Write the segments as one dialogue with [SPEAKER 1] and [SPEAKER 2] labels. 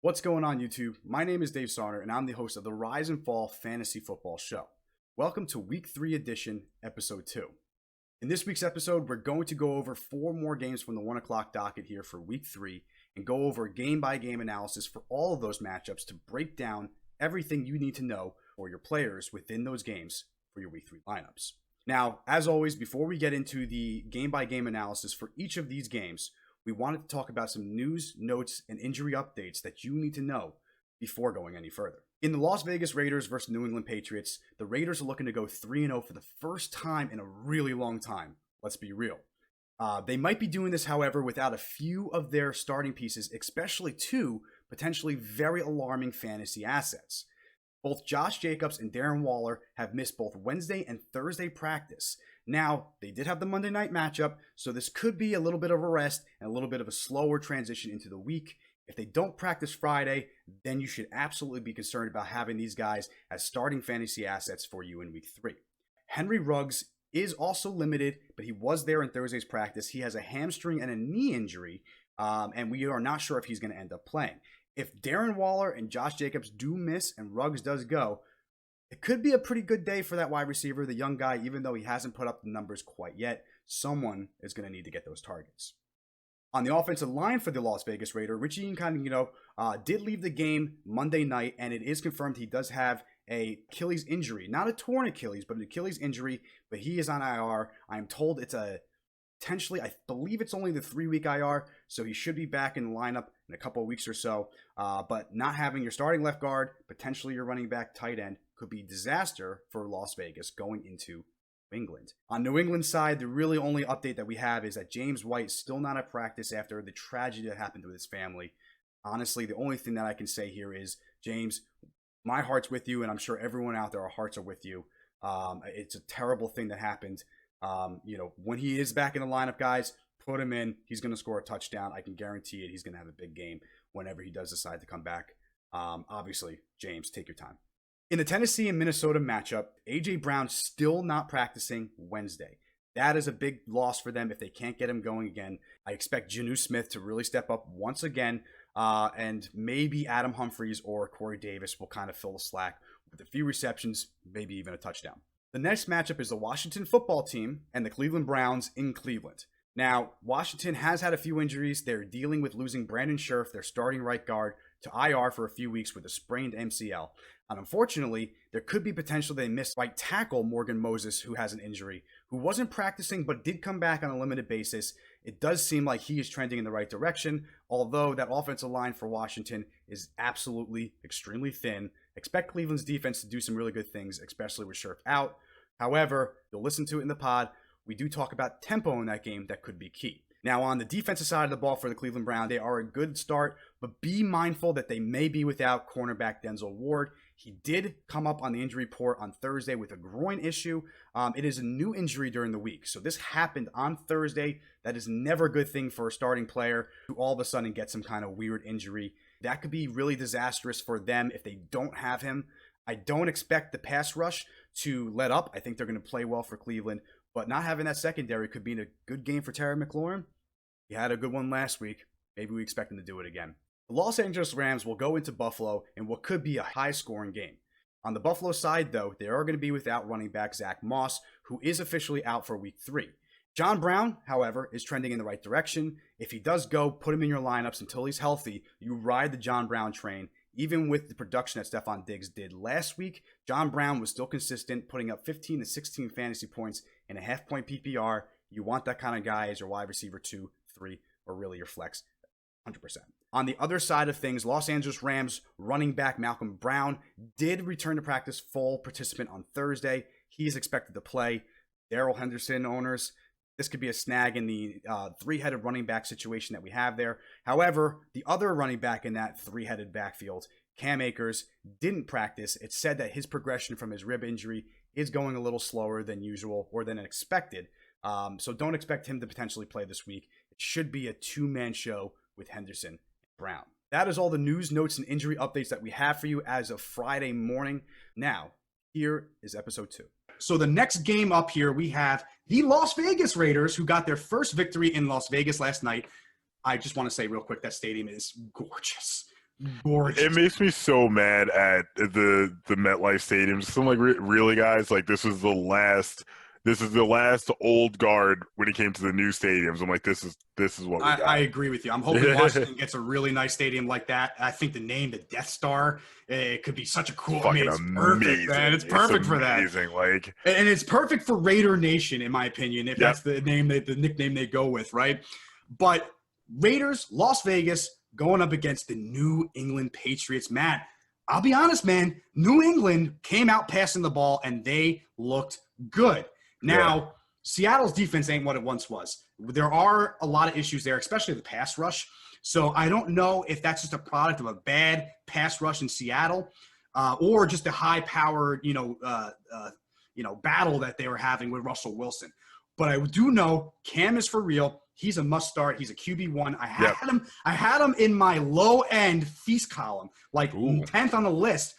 [SPEAKER 1] What's going on, YouTube? My name is Dave Sarner, and I'm the host of the Rise and Fall Fantasy Football Show. Welcome to Week 3 edition, Episode 2. In this week's episode, we're going to go over 4 more games from the 1 o'clock docket here for Week 3 and go over a game-by-game analysis for all of those matchups to break down everything you need to know for your players within those games for your Week 3 lineups. Now, as always, before we get into the game-by-game analysis for each of these games, we wanted to talk about some news, notes, and injury updates that you need to know before going any further. In the Las Vegas Raiders versus New England Patriots, the Raiders are looking to go 3-0 for the first time in a really long time. Let's be real. They might be doing this, however, without a few of their starting pieces, especially 2 potentially very alarming fantasy assets. Both Josh Jacobs and Darren Waller have missed both Wednesday and Thursday practice. Now, they did have the Monday night matchup, so this could be a little bit of a rest and a little bit of a slower transition into the week. If they don't practice Friday, then you should absolutely be concerned about having these guys as starting fantasy assets for you in Week 3. Henry Ruggs is also limited, but he was there in Thursday's practice. He has a hamstring and a knee injury, and we are not sure if he's going to end up playing. If Darren Waller and Josh Jacobs do miss and Ruggs does go, it could be a pretty good day for that wide receiver, the young guy. Even though he hasn't put up the numbers quite yet, someone is going to need to get those targets. On the offensive line for the Las Vegas Raiders, Richie Incognito did leave the game Monday night, and it is confirmed he does have a Achilles injury. Not a torn Achilles, but an Achilles injury, but he is on IR. I'm told it's potentially, I believe it's only the 3-week IR, so he should be back in the lineup in a couple of weeks or so. But not having your starting left guard, potentially your running back, tight end, could be disaster for Las Vegas going into New England. On New England's side, the really only update that we have is that James White is still not at practice after the tragedy that happened with his family. Honestly, the only thing that I can say here is, James, my heart's with you, and I'm sure everyone out there, our hearts are with you. It's a terrible thing that happened. When he is back in the lineup, guys, put him in. He's going to score a touchdown. I can guarantee it. He's going to have a big game whenever he does decide to come back. Obviously, James, take your time. In the Tennessee and Minnesota matchup, A.J. Brown still not practicing Wednesday. That is a big loss for them if they can't get him going again. I expect Jonnu Smith to really step up once again, and maybe Adam Humphries or Corey Davis will kind of fill the slack with a few receptions, maybe even a touchdown. The next matchup is the Washington football team and the Cleveland Browns in Cleveland. Now, Washington has had a few injuries. They're dealing with losing Brandon Scherff, their starting right guard, to IR for a few weeks with a sprained MCL. And unfortunately, there could be potential they miss right tackle Morgan Moses, who has an injury, who wasn't practicing but did come back on a limited basis. It does seem like he is trending in the right direction, although that offensive line for Washington is absolutely extremely thin. Expect Cleveland's defense to do some really good things, especially with Scherff out. However, you'll listen to it in the pod. We do talk about tempo in that game that could be key. Now, on the defensive side of the ball for the Cleveland Browns, they are a good start, but be mindful that they may be without cornerback Denzel Ward. He did come up on the injury report on Thursday with a groin issue. It is a new injury during the week. So this happened on Thursday. That is never a good thing for a starting player to all of a sudden get some kind of weird injury. That could be really disastrous for them if they don't have him. I don't expect the pass rush to let up. I think they're going to play well for Cleveland. But not having that secondary could be a good game for Terry McLaurin. He had a good one last week. Maybe we expect him to do it again. The Los Angeles Rams will go into Buffalo in what could be a high-scoring game. On the Buffalo side, though, they are going to be without running back Zach Moss, who is officially out for Week 3. John Brown, however, is trending in the right direction. If he does go, put him in your lineups until he's healthy. You ride the John Brown train. Even with the production that Stephon Diggs did last week, John Brown was still consistent, putting up 15 to 16 fantasy points in a half-point PPR. You want that kind of guy as your wide receiver 2, 3, or really your flex, 100%. On the other side of things, Los Angeles Rams running back Malcolm Brown did return to practice, full participant on Thursday. He is expected to play. Darrell Henderson owners, this could be a snag in the 3-headed running back situation that we have there. However, the other running back in that 3-headed backfield, Cam Akers, didn't practice. It's said that his progression from his rib injury is going a little slower than usual or than expected. So don't expect him to potentially play this week. It should be a 2-man show with Henderson and Brown. That is all the news, notes, and injury updates that we have for you as of Friday morning. Now, here is episode 2. So the next game up here, we have the Las Vegas Raiders, who got their first victory in Las Vegas last night. I just want to say real quick, that stadium is gorgeous. Gorgeous.
[SPEAKER 2] It makes me so mad at the MetLife Stadium. So I'm like, really, guys? Like, this is the last old guard when it came to the new stadiums. I'm like, this is what we got.
[SPEAKER 1] I agree with you. I'm hoping Washington gets a really nice stadium like that. I think the name, the Death Star, it could be such a cool.
[SPEAKER 2] Fucking
[SPEAKER 1] it's perfect, man. It's perfect for that.
[SPEAKER 2] Like,
[SPEAKER 1] and it's perfect for Raider Nation, in my opinion, if that's the name, the nickname they go with, right? But Raiders, Las Vegas, going up against the New England Patriots. Matt, I'll be honest, man. New England came out passing the ball, and they looked good. Now, Seattle's defense ain't what it once was. There are a lot of issues there, especially the pass rush. So I don't know if that's just a product of a bad pass rush in Seattle or just a high-powered, battle that they were having with Russell Wilson. But I do know Cam is for real. He's a must start. He's a QB1. I had him in my low end feast column, like 10th on the list.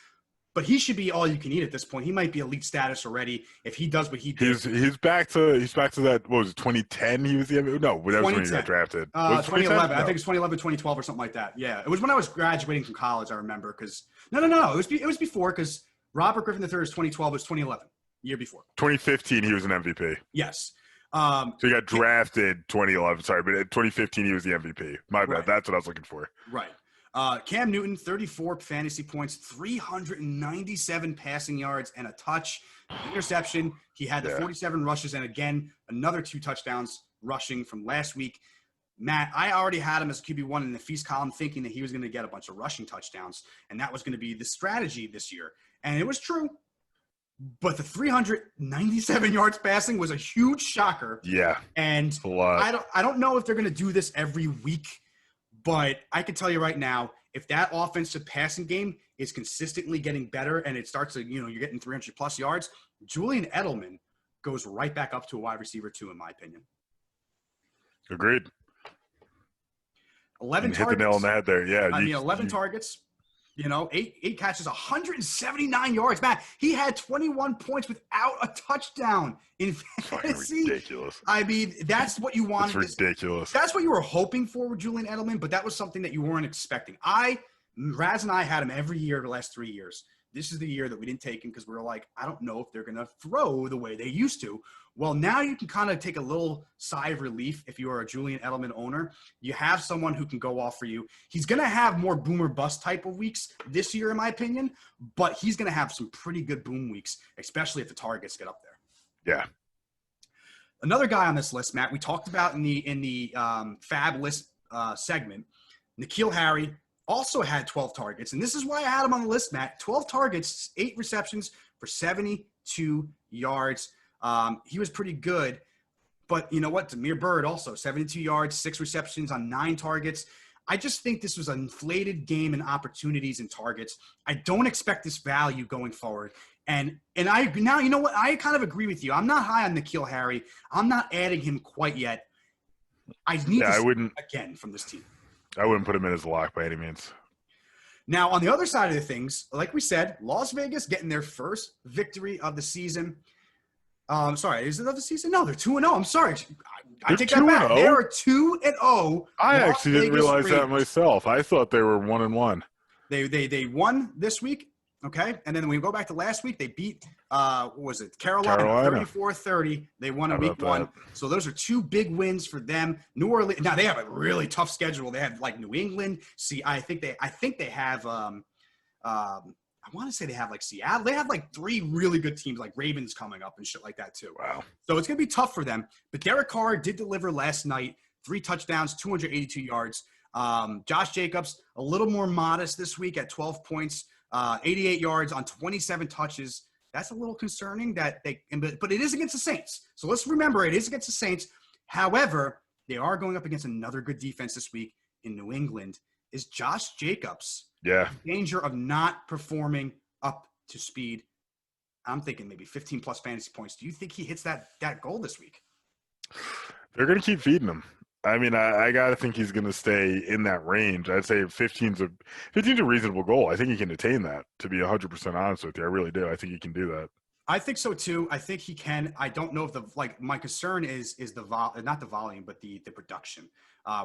[SPEAKER 1] But he should be all you can eat at this point. He might be elite status already if he does what he did.
[SPEAKER 2] He's back to that. What was it? 2010? He was the no. That was when he got drafted.
[SPEAKER 1] 2011. No. I think it's 2011, 2012 or something like that. Yeah, it was when I was graduating from college. I remember because no. It was before because Robert Griffin III is 2012. It was 2011, year before.
[SPEAKER 2] 2015, he was an MVP.
[SPEAKER 1] Yes.
[SPEAKER 2] So he got drafted 2011. Sorry, but in 2015 he was the MVP. My bad.
[SPEAKER 1] Right.
[SPEAKER 2] That's what I was looking for.
[SPEAKER 1] Right. Cam Newton, 34 fantasy points, 397 passing yards, and a touch. Interception. He had the 47 rushes, and again, another 2 touchdowns rushing from last week. Matt, I already had him as QB1 in the feast column thinking that he was going to get a bunch of rushing touchdowns, and that was going to be the strategy this year. And it was true. But the 397 yards passing was a huge shocker.
[SPEAKER 2] Yeah.
[SPEAKER 1] And
[SPEAKER 2] a lot.
[SPEAKER 1] I don't know if they're going to do this every week, but I can tell you right now, if that offensive passing game is consistently getting better and it starts to, you're getting 300 plus yards, Julian Edelman goes right back up to a wide receiver 2, in my opinion.
[SPEAKER 2] Agreed.
[SPEAKER 1] 11
[SPEAKER 2] targets. Hit the nail on the head there. Yeah.
[SPEAKER 1] 11 targets. 8 catches, 179 yards. Matt, he had 21 points without a touchdown in fantasy.
[SPEAKER 2] Ridiculous.
[SPEAKER 1] I mean, that's what you wanted.
[SPEAKER 2] It's ridiculous.
[SPEAKER 1] That's what you were hoping for with Julian Edelman, but that was something that you weren't expecting. Raz and I had him every year the last 3 years. This is the year that we didn't take him because we were like, I don't know if they're going to throw the way they used to. Well, now you can kind of take a little sigh of relief if you are a Julian Edelman owner. You have someone who can go off for you. He's going to have more boom or bust type of weeks this year, in my opinion, but he's going to have some pretty good boom weeks, especially if the targets get up there.
[SPEAKER 2] Yeah.
[SPEAKER 1] Another guy on this list, Matt, we talked about in the Fab list segment, N'Keal Harry also had 12 targets, and this is why I had him on the list, Matt. 12 targets, 8 receptions for 72 yards. He was pretty good, but you know what? Damiere Byrd also 72 yards, 6 receptions on 9 targets. I just think this was an inflated game in opportunities and targets. I don't expect this value going forward. And I now, you know what? I kind of agree with you. I'm not high on N'Keal Harry. I'm not adding him quite yet. I need to see again from this team.
[SPEAKER 2] I wouldn't put him in as a lock by any means.
[SPEAKER 1] Now, on the other side of the things, like we said, Las Vegas getting their first victory of the season. Sorry, is it of the season? No, they're 2-0. I'm sorry. I take that back. They are 2-0.
[SPEAKER 2] I actually didn't realize that myself. I thought they were 1-1.
[SPEAKER 1] They won this week. Okay, and then when we go back to last week, they beat what was it? Carolina. 34-30. They won in week 1. So those are 2 big wins for them. New Orleans. Now they have a really tough schedule. They have like New England. I think they have. I want to say they have like Seattle. They have like 3 really good teams, like Ravens coming up and shit like that too.
[SPEAKER 2] Wow.
[SPEAKER 1] So it's gonna be tough for them. But Derek Carr did deliver last night. 3 touchdowns, 282 yards. Josh Jacobs a little more modest this week at 12 points. 88 yards on 27 touches. That's a little concerning but it is against the Saints. So let's remember it is against the Saints. However, they are going up against another good defense this week in New England. Is Josh Jacobs in danger of not performing up to speed? I'm thinking maybe 15 plus fantasy points. Do you think he hits that goal this week?
[SPEAKER 2] They're going to keep feeding him. I mean, I got to think he's going to stay in that range. I'd say 15's a reasonable goal. I think he can attain that, to be 100% honest with you. I really do. I think he can do that.
[SPEAKER 1] I think so too. I think he can. I don't know if my concern is not the volume, but the production.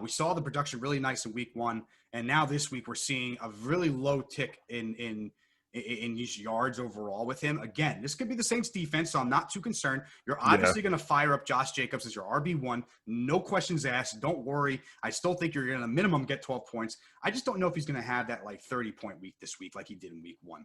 [SPEAKER 1] We saw the production really nice in week 1, and now this week we're seeing a really low tick in these yards overall with him. Again, this could be the Saints defense, so I'm not too concerned. You're obviously going to fire up Josh Jacobs as your RB1. No questions asked. Don't worry. I still think you're going to minimum get 12 points. I just don't know if he's going to have that 30-point week this week like he did in week 1.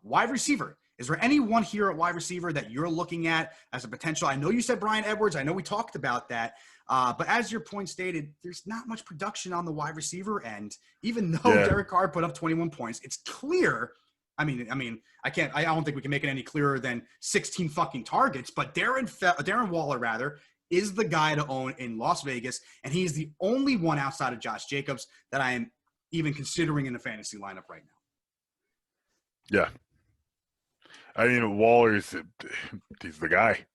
[SPEAKER 1] Wide receiver. Is there anyone here at wide receiver that you're looking at as a potential? I know you said Bryan Edwards. I know we talked about that. But as your point stated, there's not much production on the wide receiver end. Even though Derek Carr put up 21 points, it's clear. I don't think we can make it any clearer than 16 fucking targets. But Darren Waller is the guy to own in Las Vegas, and he's the only one outside of Josh Jacobs that I am even considering in the fantasy lineup right now.
[SPEAKER 2] Yeah. I mean, Waller's he's the guy.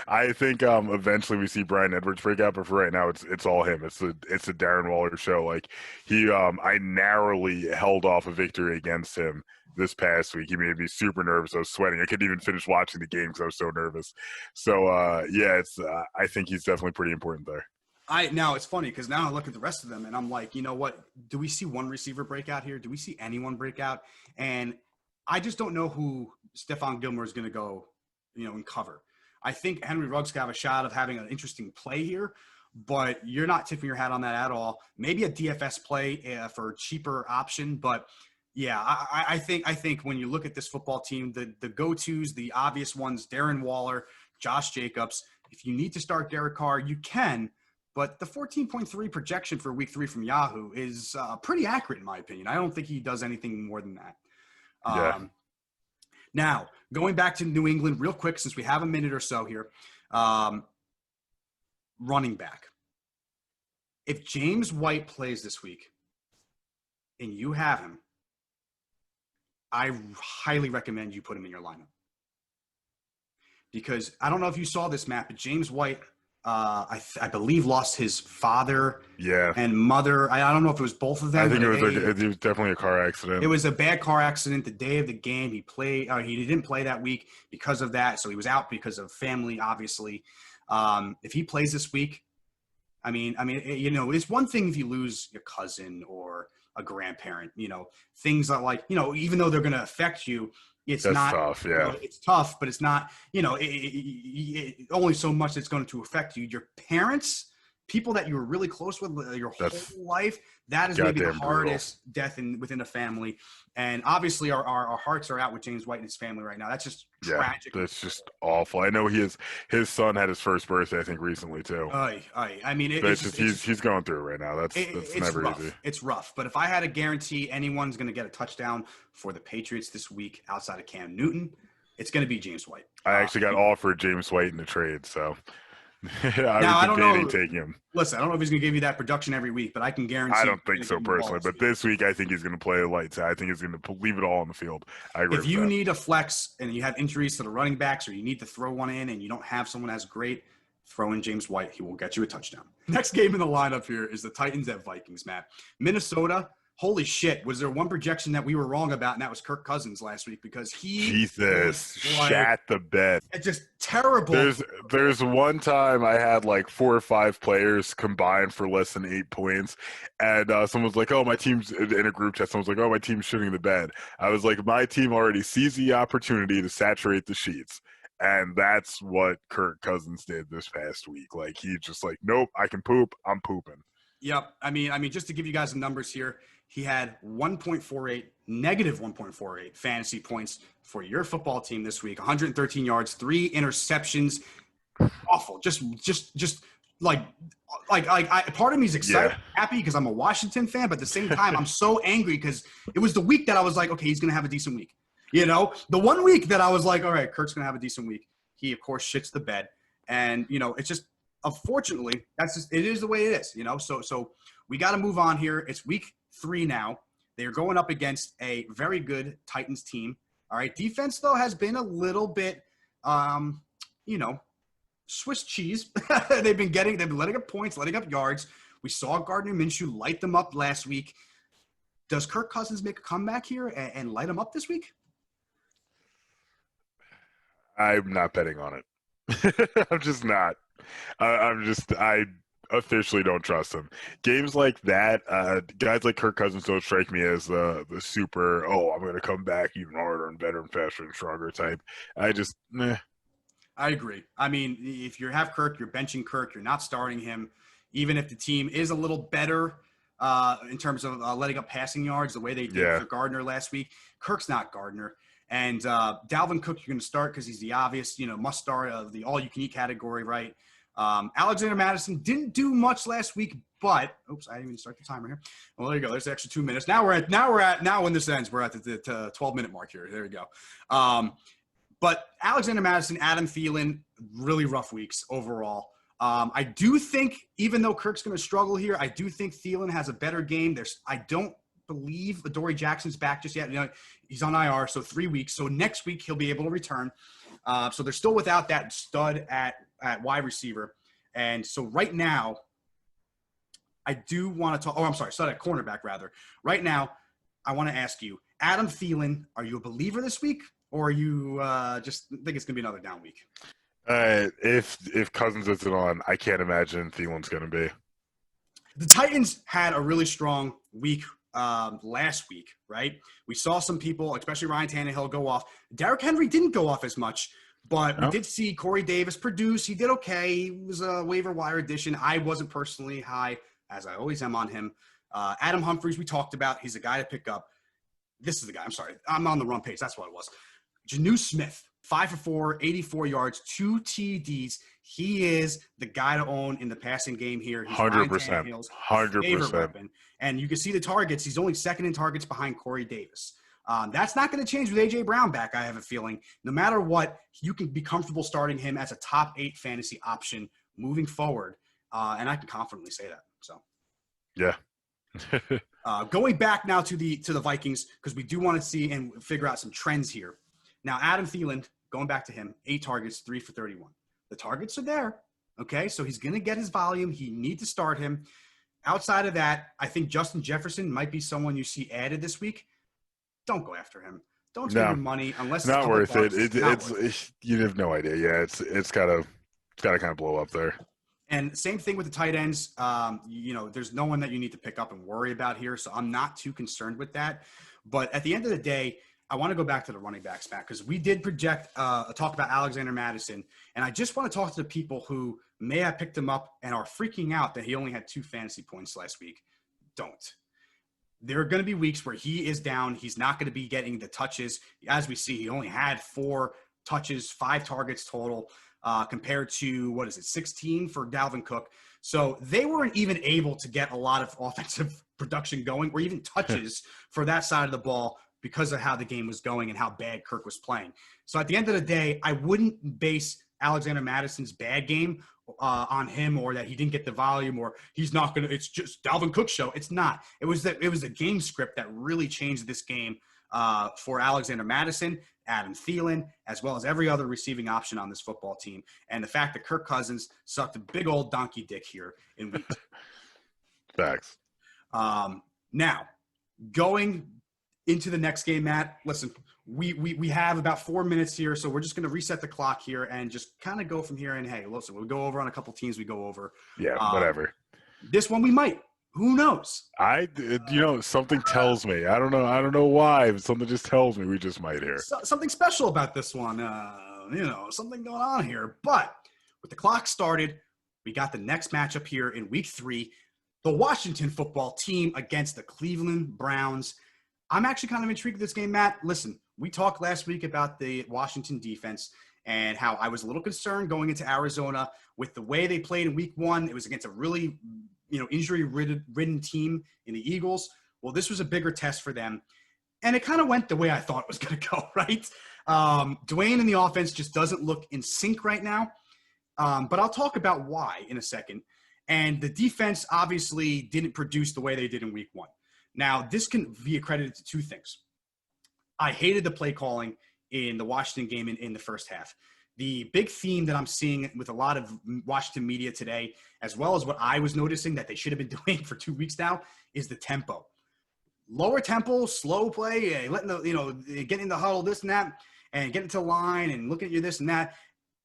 [SPEAKER 2] I think eventually we see Bryan Edwards break out, but for right now, it's all him. It's a Darren Waller show. Like I narrowly held off a victory against him this past week. He made me super nervous. I was sweating. I couldn't even finish watching the game because I was so nervous. So I think he's definitely pretty important there.
[SPEAKER 1] Now it's funny because now I look at the rest of them and I'm like, you know what? Do we see one receiver break out here? Do we see anyone break out? And I just don't know who Stephon Gilmore is going to go, and cover. I think Henry Ruggs could have a shot of having an interesting play here, but you're not tipping your hat on that at all. Maybe a DFS play for a cheaper option, but yeah, I think when you look at this football team, the go-tos, the obvious ones, Darren Waller, Josh Jacobs. If you need to start Derek Carr, you can. But the 14.3 projection for week 3 from Yahoo is pretty accurate in my opinion. I don't think he does anything more than that. Now, going back to New England real quick, since we have a minute or so here, running back. If James White plays this week and you have him, I highly recommend you put him in your lineup. Because I don't know if you saw this, Matt, but James White, I believe, lost his father and mother. I don't know if it was both of them.
[SPEAKER 2] I think it was definitely a car accident.
[SPEAKER 1] It was a bad car accident the day of the game. He didn't play that week because of that, so he was out because of family, obviously. If he plays this week, it's one thing if you lose your cousin or a grandparent, things that even though they're going to affect you, That's
[SPEAKER 2] tough, yeah.
[SPEAKER 1] It's tough, but it's not, only so much it's going to affect you. Your parents, people that you were really close with your whole life, that is maybe the hardest death within a family. And obviously our hearts are out with James White and his family right now. That's just tragic.
[SPEAKER 2] That's just awful. I know his son had his first birthday, I think, recently too. He's going through it right now. That's never
[SPEAKER 1] rough.
[SPEAKER 2] Easy.
[SPEAKER 1] It's rough. But if I had to guarantee anyone's going to get a touchdown for the Patriots this week outside of Cam Newton, it's going to be James White.
[SPEAKER 2] I actually got offered James White in the trade, so I was debating taking him.
[SPEAKER 1] Listen, I don't know if he's going to give you that production every week, but I can guarantee.
[SPEAKER 2] I don't think so personally, but this week I think he's going to play the lights. I think he's going to leave it all on the field. I agree.
[SPEAKER 1] If you need a flex and you have injuries to the running backs, or you need to throw one in and you don't have someone as great, throw in James White. He will get you a touchdown. Next game in the lineup here is the Titans at Vikings, Matt. Minnesota. Holy shit, was there one projection that we were wrong about, and that was Kirk Cousins last week because
[SPEAKER 2] shat the bed.
[SPEAKER 1] It's just terrible.
[SPEAKER 2] There's one time I had 4 or 5 players combined for less than 8 points, and someone's like, oh, my team's in a group chat. Someone's like, oh, my team's shooting the bed. I was like, my team already sees the opportunity to saturate the sheets. And that's what Kirk Cousins did this past week. He just nope, I can poop. I'm pooping.
[SPEAKER 1] Yep. I mean, just to give you guys the numbers here, he had negative 1.48 fantasy points for your football team this week. 113 yards, 3 interceptions. Awful. Just part of me is excited, happy because I'm a Washington fan, but at the same time, I'm so angry because it was the week that I was like, okay, he's going to have a decent week. The one week that I was like, all right, Kirk's going to have a decent week. He, of course, shits the bed. And, it's just, unfortunately, it is the way it is, So we got to move on here. It's week 3 now. They're going up against a very good Titans team. All right. Defense, though, has been a little bit, Swiss cheese. They've been letting up points, letting up yards. We saw Gardner Minshew light them up last week. Does Kirk Cousins make a comeback here and light them up this week? I'm
[SPEAKER 2] not betting on it. I'm just not. officially don't trust him. Games like that, guys like Kirk Cousins don't strike me as the super, oh, I'm going to come back even harder and better and faster and stronger type. I just,
[SPEAKER 1] I agree. I mean, if you have Kirk, you're benching Kirk, you're not starting him. Even if the team is a little better in terms of letting up passing yards the way they did for Gardner last week, Kirk's not Gardner. And Dalvin Cook, you're going to start because he's the obvious, must start of the all-you-can-eat category, right? Alexander Madison didn't do much last week, but oops, I didn't even start the timer here. Well, there you go. There's the extra 2 minutes. Now when this ends, we're at the 12-minute mark here. There you go. But Alexander Madison, Adam Thielen, really rough weeks overall. I do think, even though Kirk's going to struggle here, I do think Thielen has a better game. I don't believe Adoree Jackson's back just yet. He's on IR, so 3 weeks. So next week he'll be able to return. So they're still without that stud at wide receiver. And so right now, I do want to talk – I'm sorry, stud at cornerback rather. Right now, I want to ask you, Adam Thielen, are you a believer this week? Or you just think it's going to be another down week?
[SPEAKER 2] If Cousins isn't on, I can't imagine Thielen's going to be.
[SPEAKER 1] The Titans had a really strong week last week, right? We saw some people, especially Ryan Tannehill, go off. Derrick Henry didn't go off as much, but we did see Corey Davis produce. He did okay. He was a waiver wire addition. I wasn't personally high, as I always am on him. Adam Humphries, we talked about. He's a guy to pick up. This is the guy. I'm sorry. I'm on the wrong page. That's what it was. Janu Smith, 5 for 4, 84 yards, 2 TDs. He is the guy to own in the passing game here. He's
[SPEAKER 2] 100%. 100%.
[SPEAKER 1] And you can see the targets. He's only second in targets behind Corey Davis. That's not going to change with A.J. Brown back, I have a feeling. No matter what, you can be comfortable starting him as a top 8 fantasy option moving forward. And I can confidently say that. So,
[SPEAKER 2] yeah.
[SPEAKER 1] Going back now to the Vikings, because we do want to see and figure out some trends here. Now, Adam Thielen, going back to him, 8 targets, 3 for 31. The targets are there, okay? So he's going to get his volume. He needs to start him. Outside of that, I think Justin Jefferson might be someone you see added this week. Don't go after him. Don't spend your money unless it's
[SPEAKER 2] not worth it.
[SPEAKER 1] It's
[SPEAKER 2] you have no idea. Yeah, it's gotta kind of blow up there.
[SPEAKER 1] And same thing with the tight ends. There's no one that you need to pick up and worry about here, so I'm not too concerned with that. But at the end of the day, I want to go back to the running backs, Matt, because we did project a talk about Alexander Madison, and I just want to talk to the people who may have picked him up and are freaking out that he only had 2 fantasy points last week. Don't. There are going to be weeks where he is down. He's not going to be getting the touches. As we see, he only had 4 touches, 5 targets total, compared to, 16 for Dalvin Cook. So they weren't even able to get a lot of offensive production going or even touches for that side of the ball because of how the game was going and how bad Kirk was playing. So at the end of the day, I wouldn't base Alexander Madison's bad game on him, or that he didn't get the volume, or he's not going to – it's just Dalvin Cook's show. It's not. It was a game script that really changed this game for Alexander Madison, Adam Thielen, as well as every other receiving option on this football team. And the fact that Kirk Cousins sucked a big old donkey dick here in week 2.
[SPEAKER 2] Facts.
[SPEAKER 1] Now, going into the next game, Matt, listen, we have about 4 minutes here, so we're just going to reset the clock here and just kind of go from here. And, hey, listen, we'll go over on a couple teams we go over.
[SPEAKER 2] Yeah, whatever.
[SPEAKER 1] This one we might. Who knows?
[SPEAKER 2] Something tells me. I don't know why, but something just tells me we just might hear.
[SPEAKER 1] Something special about this one. Something going on here. But with the clock started, we got the next matchup here in week 3. The Washington football team against the Cleveland Browns. I'm actually kind of intrigued with this game, Matt. Listen, we talked last week about the Washington defense and how I was a little concerned going into Arizona with the way they played in week 1. It was against a really, injury-ridden team in the Eagles. Well, this was a bigger test for them. And it kind of went the way I thought it was going to go, right? Dwayne and the offense just doesn't look in sync right now. But I'll talk about why in a second. And the defense obviously didn't produce the way they did in week 1. Now, this can be accredited to 2 things. I hated the play calling in the Washington game in the first half. The big theme that I'm seeing with a lot of Washington media today, as well as what I was noticing that they should have been doing for 2 weeks now, is the tempo. Lower tempo, slow play, getting in the huddle, this and that, and getting to the line and looking at you this and that.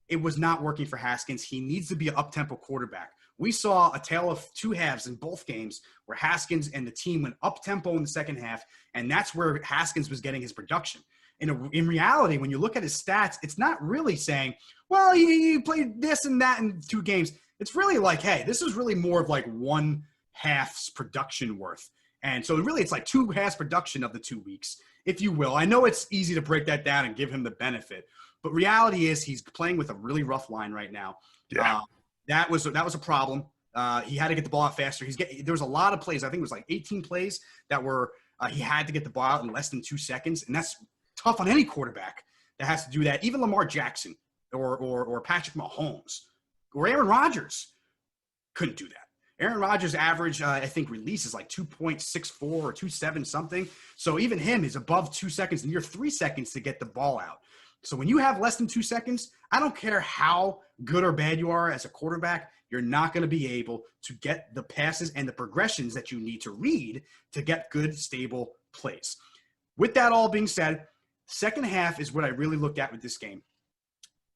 [SPEAKER 1] It was not working for Haskins. He needs to be an up-tempo quarterback. we saw a tale of two halves in both games where Haskins and the team went up-tempo in the second half, and that's where Haskins was getting his production. In reality, when you look at his stats, it's not really saying, well, he played this and that in 2 games. It's really like, hey, this is really more of like one half's production worth. And so really it's like 2 halves production of the 2 weeks, if you will. I know it's easy to break that down and give him the benefit, but reality is he's playing with a really rough line right now.
[SPEAKER 2] Yeah.
[SPEAKER 1] That was a problem. He had to get the ball out faster. There was a lot of plays. I think it was like 18 plays that were he had to get the ball out in less than 2 seconds, and that's tough on any quarterback that has to do that. Even Lamar Jackson or Patrick Mahomes or Aaron Rodgers couldn't do that. Aaron Rodgers' average, I think, release is like 2.64 or 2.7 something. So even him is above 2 seconds, and you're 3 seconds to get the ball out. So when you have less than 2 seconds, I don't care how good or bad you are as a quarterback, you're not going to be able to get the passes and the progressions that you need to read to get good, stable plays. With that all being said, second half is what I really looked at with this game,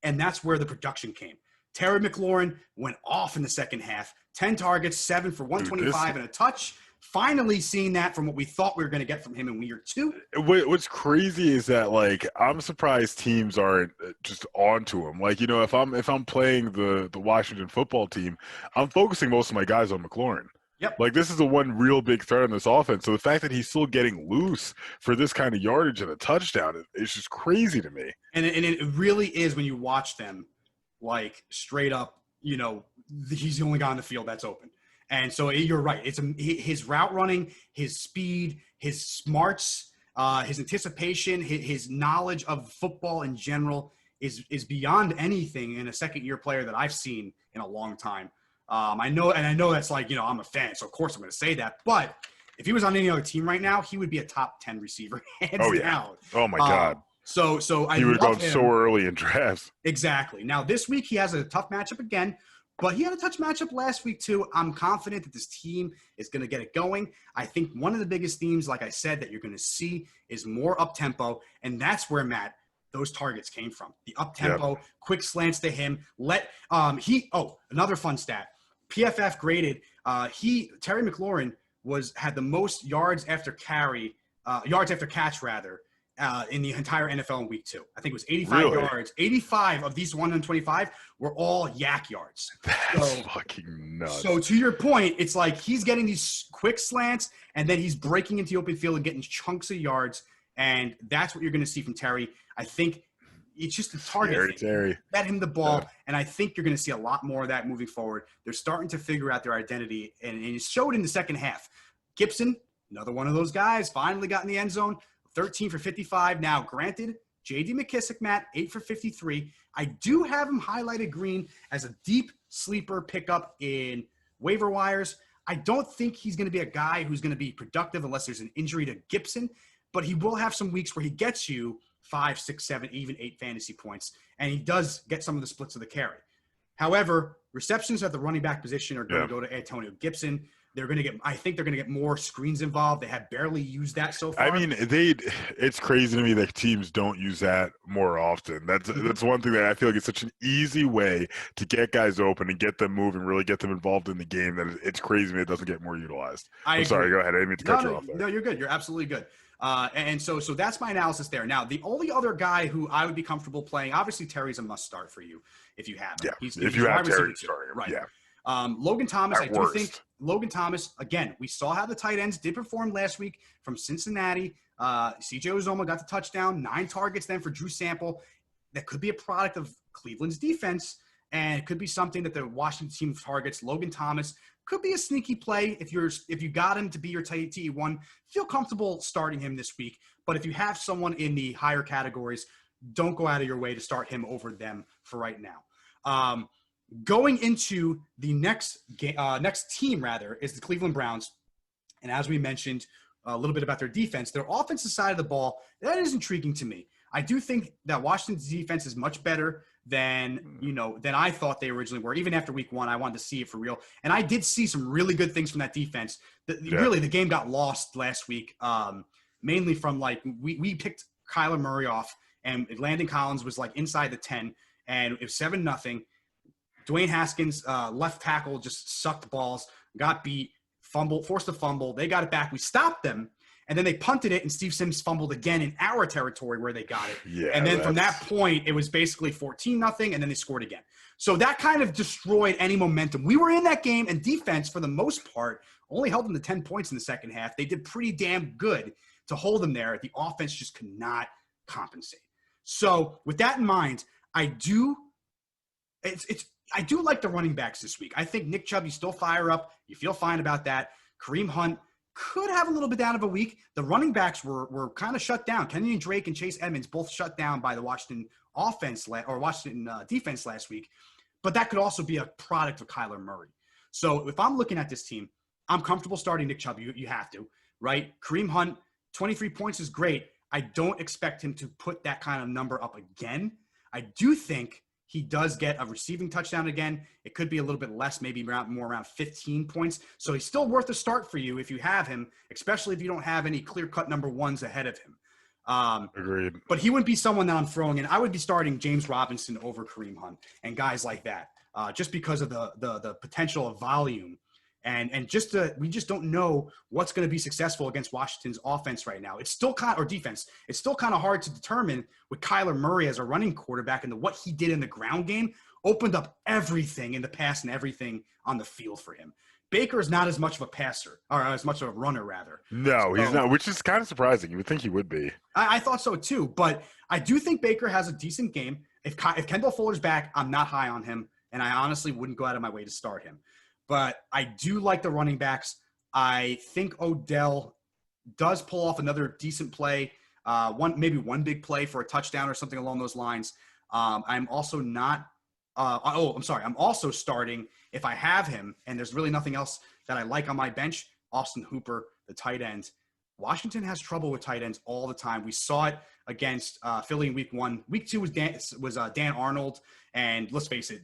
[SPEAKER 1] and that's where the production came. Terry McLaurin went off in the second half. 10 targets, 7 for 125 and a touch. Finally seeing that from what we thought we were going to get from him in year 2.
[SPEAKER 2] What's crazy is that, like, I'm surprised teams aren't just onto him. Like, you know, if I'm playing the Washington football team, I'm focusing most of my guys on McLaurin.
[SPEAKER 1] Yep.
[SPEAKER 2] Like, this is the one real big threat on this offense. So the fact that he's still getting loose for this kind of yardage and a touchdown is just crazy to me.
[SPEAKER 1] And it really is when you watch them, like, straight up, you know, he's the only guy on the field that's open. And so you're right. It's his route running, his speed, his smarts, his anticipation, his knowledge of football in general is beyond anything in a second-year player that I've seen in a long time. I know that's like, you know, I'm a fan, so of course I'm going to say that. But if he was on any other team right now, he would be a top 10 receiver, hands down.
[SPEAKER 2] Oh my God.
[SPEAKER 1] So
[SPEAKER 2] he would have gone so early in drafts.
[SPEAKER 1] Exactly. Now this week he has a tough matchup again. But he had a touch matchup last week, too. I'm confident that this team is going to get it going. I think one of the biggest themes, like I said, that you're going to see is more up-tempo, and that's where, Matt, those targets came from. The up-tempo, quick slants to him. Another fun stat. PFF graded, Terry McLaurin had the most yards after catch, in the entire NFL in week 2. I think it was 85 yards. 85 of these 125 were all yak yards.
[SPEAKER 2] That's fucking nuts.
[SPEAKER 1] So to your point, it's like he's getting these quick slants, and then he's breaking into the open field and getting chunks of yards, and that's what you're going to see from Terry. I think it's just a target thing.
[SPEAKER 2] Terry.
[SPEAKER 1] Let him the ball, and I think you're going to see a lot more of that moving forward. They're starting to figure out their identity, and it showed in the second half. Gibson, another one of those guys, finally got in the end zone. 13 for 55. Now, granted, J.D. Mckissick, Matt, 8 for 53. I do have him highlighted green as a deep sleeper pickup in waiver wires. I don't think he's going to be a guy who's going to be productive unless there's an injury to Gibson, but he will have some weeks where he gets you 5, 6, 7, even 8 fantasy points, and he does get some of the splits of the carry. However, receptions at the running back position are going to go to Antonio Gibson. I think they're going to get more screens involved. They have barely used that so far.
[SPEAKER 2] I mean, it's crazy to me that teams don't use that more often. That's one thing that I feel like it's such an easy way to get guys open and get them moving, really get them involved in the game, that it's crazy to me it doesn't get more utilized. I'm sorry, go ahead. I didn't mean to cut you off there.
[SPEAKER 1] No, you're good. You're absolutely good. And so that's my analysis there. Now, the only other guy who I would be comfortable playing, obviously Terry's a must start for you if you have him.
[SPEAKER 2] Yeah, if you have Terry starting,
[SPEAKER 1] right?
[SPEAKER 2] Yeah.
[SPEAKER 1] Logan Thomas, I do think Logan Thomas, again, we saw how the tight ends did perform last week from Cincinnati. CJ Uzomah got the touchdown, 9 targets then for Drew Sample. That could be a product of Cleveland's defense, and it could be something that the Washington team targets. Logan Thomas could be a sneaky play if you got him to be your TE1. Feel comfortable starting him this week, but if you have someone in the higher categories, don't go out of your way to start him over them for right now. Going into the next team, is the Cleveland Browns. And as we mentioned a little bit about their defense, their offensive side of the ball, that is intriguing to me. I do think that Washington's defense is much better than I thought they originally were. Even after week 1, I wanted to see it for real. And I did see some really good things from that defense. Really, the game got lost last week, mainly from we picked Kyler Murray off, and Landon Collins was inside the 10, and it was 7-0. Dwayne Haskins, left tackle, just sucked balls, got beat, forced a fumble. They got it back. We stopped them. And then they punted it, and Steve Sims fumbled again in our territory where they got it.
[SPEAKER 2] Yeah,
[SPEAKER 1] and then from that point, it was basically 14-0, and then they scored again. So that kind of destroyed any momentum. We were in that game, and defense, for the most part, only held them to 10 points in the second half. They did pretty damn good to hold them there. The offense just could not compensate. So with that in mind, I do like the running backs this week. I think Nick Chubb, you still fire up. You feel fine about that. Kareem Hunt could have a little bit down of a week. The running backs were kind of shut down. Kenyon Drake and Chase Edmonds both shut down by the Washington defense last week. But that could also be a product of Kyler Murray. So if I'm looking at this team, I'm comfortable starting Nick Chubb. You have to, right? Kareem Hunt, 23 points is great. I don't expect him to put that kind of number up again. I do think he does get a receiving touchdown again. It could be a little bit less, maybe more around 15 points. So he's still worth a start for you if you have him, especially if you don't have any clear-cut number ones ahead of him.
[SPEAKER 2] Agreed.
[SPEAKER 1] But he wouldn't be someone that I'm throwing in. I would be starting James Robinson over Kareem Hunt and guys like that, just because of the potential of volume. And we just don't know what's going to be successful against Washington's offense right now. It's still defense. It's still kind of hard to determine with Kyler Murray as a running quarterback, and what he did in the ground game opened up everything in the pass and everything on the field for him. Baker is not as much of a passer, or as much of a runner, rather.
[SPEAKER 2] No, he's not, which is kind of surprising. You would think he would be.
[SPEAKER 1] I thought so too, but I do think Baker has a decent game. If Kendall Fuller's back, I'm not high on him, and I honestly wouldn't go out of my way to start him. But I do like the running backs. I think Odell does pull off another decent play, maybe one big play for a touchdown or something along those lines. I'm also not I'm also starting, if I have him, and there's really nothing else that I like on my bench, Austin Hooper, the tight end. Washington has trouble with tight ends all the time. We saw it against Philly in week 1. Week 2 was Dan Arnold, and let's face it,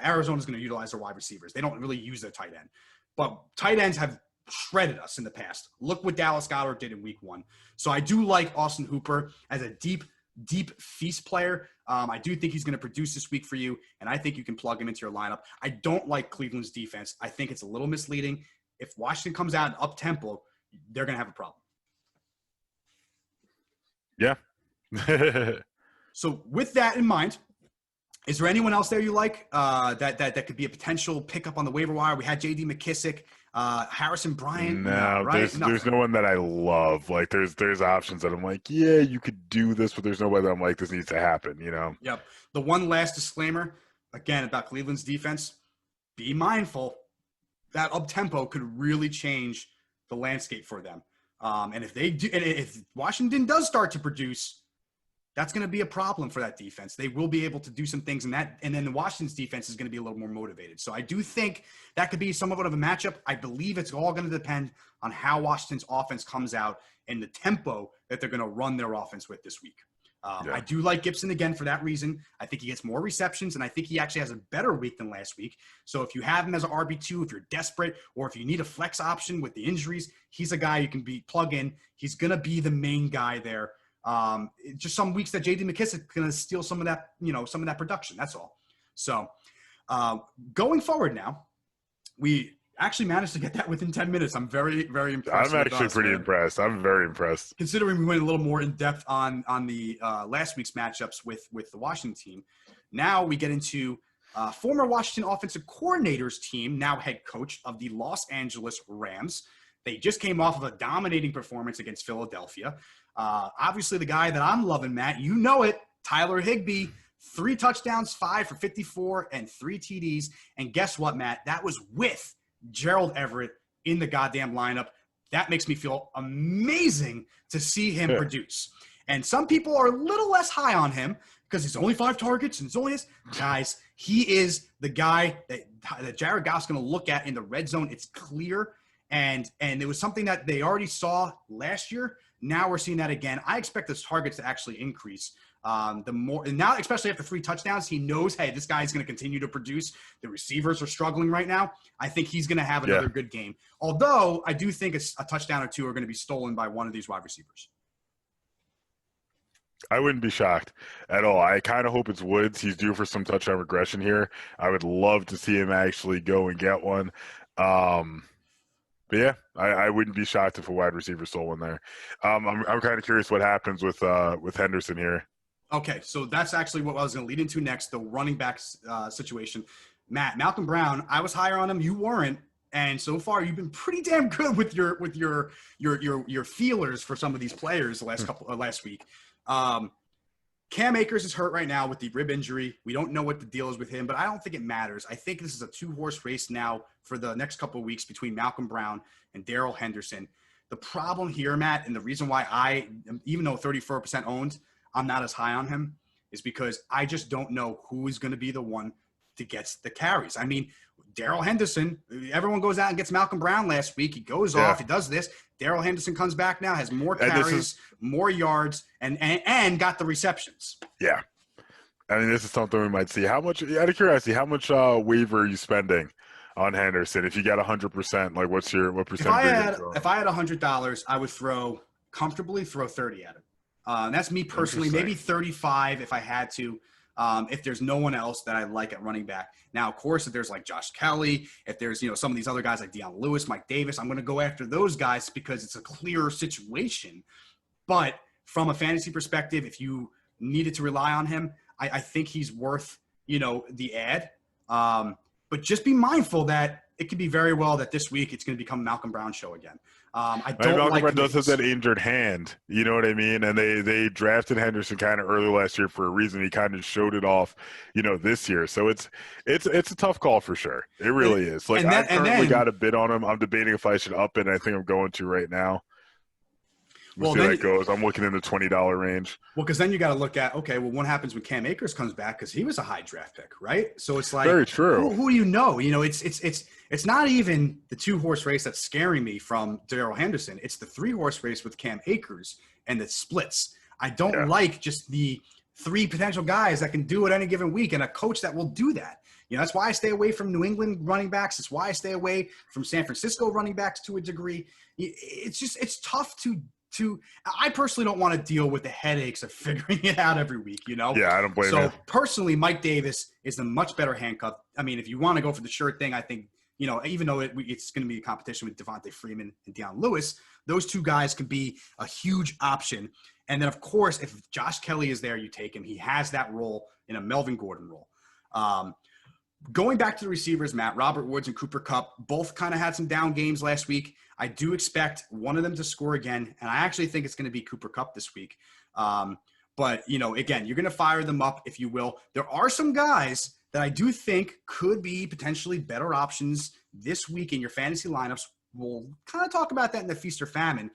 [SPEAKER 1] Arizona's going to utilize their wide receivers. They don't really use their tight end. But tight ends have shredded us in the past. Look what Dallas Goedert did in week 1. So I do like Austin Hooper as a deep feast player. I do think he's going to produce this week for you, and I think you can plug him into your lineup. I don't like Cleveland's defense. I think it's a little misleading. If Washington comes out up-tempo, they're going to have a problem.
[SPEAKER 2] Yeah.
[SPEAKER 1] So with that in mind, is there anyone else there you like that could be a potential pickup on the waiver wire? We had J.D. McKissick, Harrison Bryant.
[SPEAKER 2] No, there's no one that I love. Like there's options that I'm like, yeah, you could do this, but there's no way that I'm like, this needs to happen,
[SPEAKER 1] Yep. The one last disclaimer, again, about Cleveland's defense, be mindful that up-tempo could really change the landscape for them. And if Washington does start to produce, that's going to be a problem for that defense. They will be able to do some things and then the Washington's defense is going to be a little more motivated. So I do think that could be somewhat of a matchup. I believe it's all going to depend on how Washington's offense comes out and the tempo that they're going to run their offense with this week. I do like Gibson again for that reason. I think he gets more receptions, and I think he actually has a better week than last week. So if you have him as an RB2, if you're desperate, or if you need a flex option with the injuries, he's a guy you can plug in. He's going to be the main guy there. Just some weeks that J.D. McKissick is going to steal some of that, some of that production. That's all. So going forward now, we actually managed to get that within 10 minutes. I'm very, very impressed.
[SPEAKER 2] I'm actually pretty impressed. I'm very impressed.
[SPEAKER 1] Considering we went a little more in depth on the last week's matchups with the Washington team. Now we get into former Washington offensive coordinator's team, now head coach of the Los Angeles Rams. They just came off of a dominating performance against Philadelphia. Obviously, the guy that I'm loving, Matt, you know it, Tyler Higbee, 3 touchdowns, 5 for 54, and 3 TDs. And guess what, Matt? That was with Gerald Everett in the goddamn lineup. That makes me feel amazing to see him produce. And some people are a little less high on him because he's only 5 targets and it's only his. Guys, he is the guy that Jared Goff's going to look at in the red zone. It's clear. And it was something that they already saw last year. Now we're seeing that again. I expect those targets to actually increase. The more, and now, especially after 3 touchdowns, he knows, hey, this guy's going to continue to produce. The receivers are struggling right now. I think he's going to have another good game. Although I do think a touchdown or 2 are going to be stolen by one of these wide receivers.
[SPEAKER 2] I wouldn't be shocked at all. I kind of hope it's Woods. He's due for some touchdown regression here. I would love to see him actually go and get one. Um, but yeah, I wouldn't be shocked if a wide receiver stole one there. I'm kind of curious what happens with Henderson here.
[SPEAKER 1] Okay, so that's actually what I was going to lead into next, the running back situation. Malcolm Brown, I was higher on him. You weren't. And so far, you've been pretty damn good with your feelers for some of these players last week. Cam Akers is hurt right now with the rib injury. We don't know what the deal is with him, but I don't think it matters. I think this is a two-horse race now for the next couple of weeks between Malcolm Brown and Darrell Henderson. The problem here, Matt, and the reason why even though 34% owned, I'm not as high on him, is because I just don't know who is going to be the one to get the carries. I mean, Darrell Henderson, everyone goes out and gets Malcolm Brown last week. He goes off, he does this. Darrell Henderson comes back now, has more carries, more yards, and got the receptions.
[SPEAKER 2] Yeah. I mean, this is something we might see. Out of curiosity, how much waiver are you spending on Henderson? If you got 100%, like what percent?
[SPEAKER 1] If I had $100, I would comfortably throw 30 at him. That's me personally, maybe 35 if I had to. If there's no one else that I like at running back. Now, of course, if there's like Josh Kelly, if there's, some of these other guys like Deion Lewis, Mike Davis, I'm going to go after those guys because it's a clear situation. But from a fantasy perspective, if you needed to rely on him, I think he's worth, the ad. But just be mindful that it could be very well that this week it's going to become Malcolm Brown show again.
[SPEAKER 2] Malcolm Brown does have that injured hand, you know what I mean? And they drafted Henderson kind of early last year for a reason. He kind of showed it off, this year. So it's a tough call for sure. It really is. Like I currently got a bid on him. I'm debating if I should up it. I think I'm going to right now. We'll see how that goes. I'm looking in the $20 range.
[SPEAKER 1] Well, because then you got to look at, okay, well, what happens when Cam Akers comes back? Because he was a high draft pick, right? So it's like,
[SPEAKER 2] very true.
[SPEAKER 1] Who do you know? It's not even the two-horse race that's scaring me from Darrell Henderson. It's the three-horse race with Cam Akers and the splits. I don't like just the three potential guys that can do it any given week and a coach that will do that. That's why I stay away from New England running backs. It's why I stay away from San Francisco running backs to a degree. It's tough to I personally don't want to deal with the headaches of figuring it out every week,
[SPEAKER 2] Yeah, I don't blame you.
[SPEAKER 1] So personally, Mike Davis is a much better handcuff. I mean, if you want to go for the sure thing, I think, even though it's going to be a competition with Devontae Freeman and Deion Lewis, those two guys can be a huge option. And then, of course, if Josh Kelly is there, you take him. He has that role in a Melvin Gordon role. Going back to the receivers, Matt, Robert Woods and Cooper Kupp both kind of had some down games last week. I do expect one of them to score again, and I actually think it's going to be Cooper Kupp this week. But, again, you're going to fire them up, if you will. There are some guys that I do think could be potentially better options this week in your fantasy lineups. We'll kind of talk about that in the feast or famine.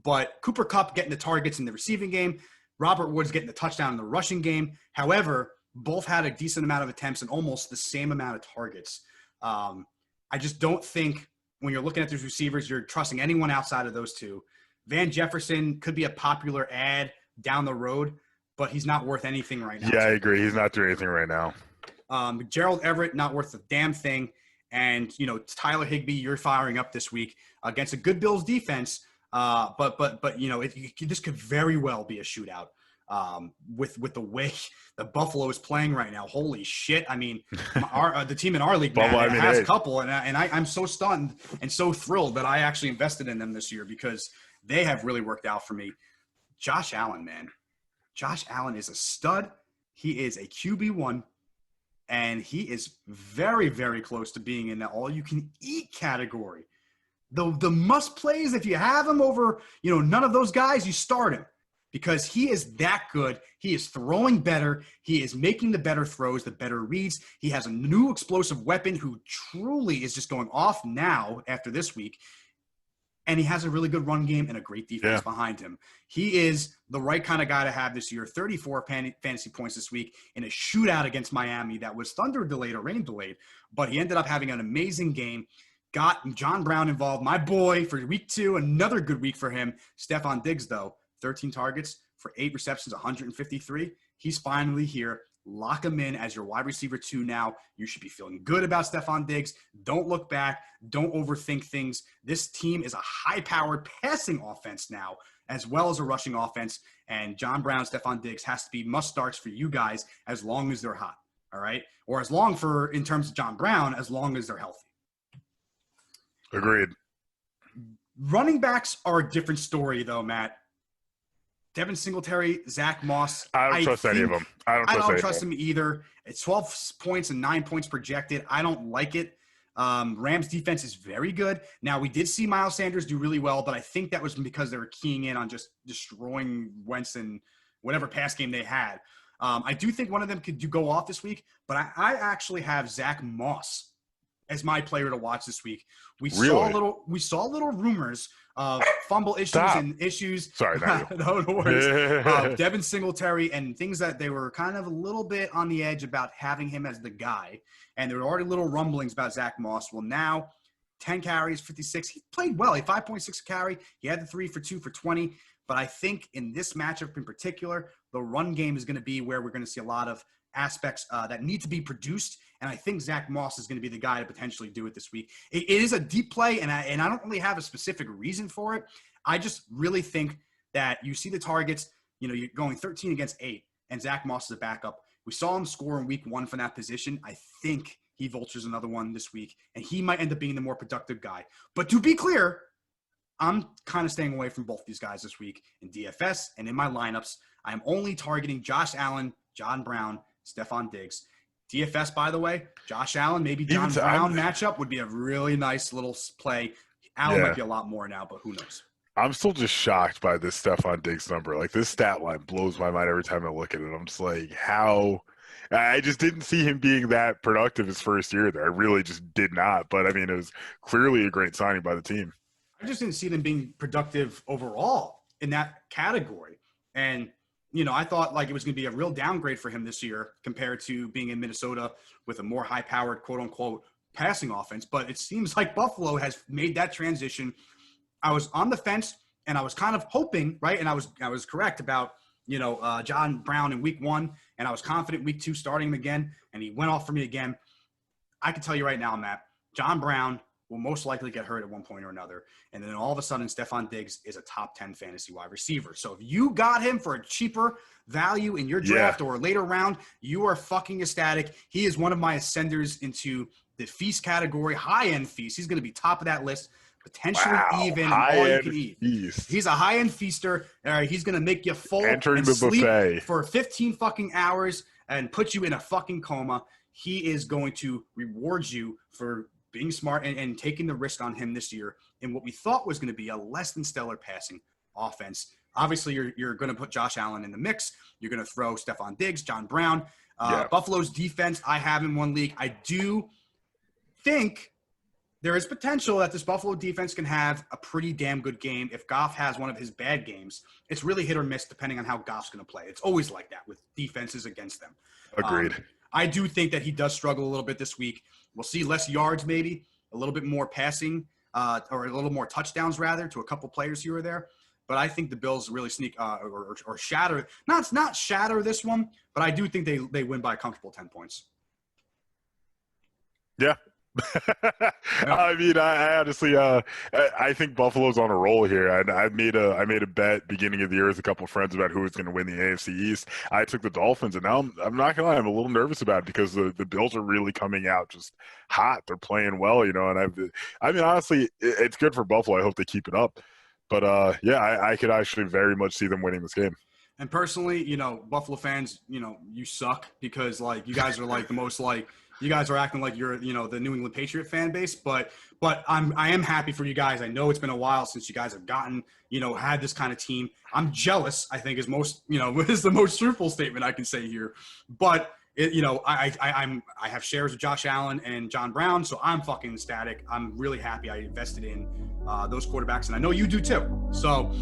[SPEAKER 1] But Cooper Kupp getting the targets in the receiving game, Robert Woods getting the touchdown in the rushing game. However, both had a decent amount of attempts and almost the same amount of targets. I just don't think when you're looking at these receivers, you're trusting anyone outside of those two. Van Jefferson could be a popular ad down the road, but he's not worth anything right now.
[SPEAKER 2] Yeah, I agree. He's not doing anything right now.
[SPEAKER 1] Gerald Everett, not worth a damn thing. And, Tyler Higbee, you're firing up this week against a good Bills defense. But this could very well be a shootout. With the way the Buffalo is playing right now. Holy shit. I mean, the team in our league now has a couple, and I'm so stunned and so thrilled that I actually invested in them this year because they have really worked out for me. Josh Allen, man. Josh Allen is a stud. He is a QB1, and he is very, very close to being in the all-you-can-eat category. The must-plays, if you have him over, none of those guys, you start him. Because he is that good. He is throwing better. He is making the better throws, the better reads. He has a new explosive weapon who truly is just going off now after this week. And he has a really good run game and a great defense behind him. He is the right kind of guy to have this year. 34 fantasy points this week in a shootout against Miami that was thunder delayed or rain delayed. But he ended up having an amazing game. Got John Brown involved. My boy for week 2, another good week for him. Stephon Diggs, though. 13 targets for 8 receptions, 153. He's finally here Lock him in as your wide receiver 2 now. You should be feeling good about Stephon Diggs. Don't look back. Don't overthink things. This team is a high-powered passing offense now, as well as a rushing offense. And John Brown, Stephon Diggs has to be must-starts for you guys as long as they're hot, all right? Or as long for, in terms of John Brown, as long as they're healthy.
[SPEAKER 2] Agreed.
[SPEAKER 1] Running backs are a different story, though, Matt. Devin Singletary, Zach Moss.
[SPEAKER 2] I don't trust any of them. I don't
[SPEAKER 1] trust them either. It's 12 points and 9 points projected. I don't like it. Rams defense is very good. Now, we did see Miles Sanders do really well, but I think that was because they were keying in on just destroying Wentz and whatever pass game they had. I do think one of them could go off this week, but I actually have Zach Moss as my player to watch this week. We saw little rumors of fumble issues and issues.
[SPEAKER 2] Sorry,
[SPEAKER 1] no worries. Devin Singletary and things that they were kind of a little bit on the edge about having him as the guy. And there were already little rumblings about Zach Moss. Well, now 10 carries, 56. He played well. He had 5.6 carry. He had the 3 for 2 for 20. But I think in this matchup in particular, the run game is going to be where we're going to see a lot of aspects that need to be produced. And I think Zach Moss is going to be the guy to potentially do it this week. It is a deep play, and I don't really have a specific reason for it. I just really think that you see the targets, you're going 13 against 8, and Zach Moss is a backup. We saw him score in week 1 from that position. I think he vultures another one this week, and he might end up being the more productive guy. But to be clear, I'm kind of staying away from both these guys this week in DFS and in my lineups. I'm only targeting Josh Allen, John Brown, Stephon Diggs. DFS, by the way, Josh Allen, maybe John Brown matchup would be a really nice little play. Allen might be a lot more now, but who knows?
[SPEAKER 2] I'm still just shocked by this Stephon Diggs number. Like, this stat line blows my mind every time I look at it. I'm just like, how? I just didn't see him being that productive his first year there. I really just did not. But, I mean, it was clearly a great signing by the team.
[SPEAKER 1] I just didn't see them being productive overall in that category. And I thought like it was going to be a real downgrade for him this year compared to being in Minnesota with a more high-powered, quote-unquote, passing offense. But it seems like Buffalo has made that transition. I was on the fence, and I was kind of hoping, right, and I was correct about, John Brown in week 1, and I was confident week 2 starting him again, and he went off for me again. I can tell you right now, Matt, John Brown will most likely get hurt at one point or another. And then all of a sudden, Stephon Diggs is a top 10 fantasy wide receiver. So if you got him for a cheaper value in your draft or a later round, you are fucking ecstatic. He is one of my ascenders into the feast category, high-end feast. He's going to be top of that list, potentially even all you can eat.
[SPEAKER 2] Feast.
[SPEAKER 1] He's a high-end feaster. All right, he's going to make you full
[SPEAKER 2] Entering
[SPEAKER 1] and
[SPEAKER 2] the
[SPEAKER 1] sleep
[SPEAKER 2] buffet
[SPEAKER 1] for 15 fucking hours and put you in a fucking coma. He is going to reward you for being smart and taking the risk on him this year in what we thought was going to be a less than stellar passing offense. Obviously, you're going to put Josh Allen in the mix. You're going to throw Stephon Diggs, John Brown. Buffalo's defense, I have in one league. I do think there is potential that this Buffalo defense can have a pretty damn good game if Goff has one of his bad games. It's really hit or miss depending on how Goff's going to play. It's always like that with defenses against them.
[SPEAKER 2] Agreed.
[SPEAKER 1] I do think that he does struggle a little bit this week. We'll see less yards maybe, a little bit more passing or a little more touchdowns rather to a couple players here or there. But I think the Bills really sneak or shatter. Not shatter this one, but I do think they win by a comfortable 10 points.
[SPEAKER 2] Yeah. I mean, I honestly, I think Buffalo's on a roll here. I made a bet beginning of the year with a couple of friends about who was going to win the AFC East. I took the Dolphins, and now I'm not gonna lie, I'm a little nervous about it because the Bills are really coming out just hot. They're playing well, and I mean, honestly, it's good for Buffalo. I hope they keep it up. But I could actually very much see them winning this game. And
[SPEAKER 1] personally, Buffalo fans, you suck because like you guys are like the most like. You guys are acting like you're, the New England Patriot fan base, but I am happy for you guys. I know it's been a while since you guys have gotten, had this kind of team. I'm jealous, I think is the most truthful statement I can say here. But I have shares of Josh Allen and John Brown, so I'm fucking ecstatic. I'm really happy I invested in those quarterbacks, and I know you do too. So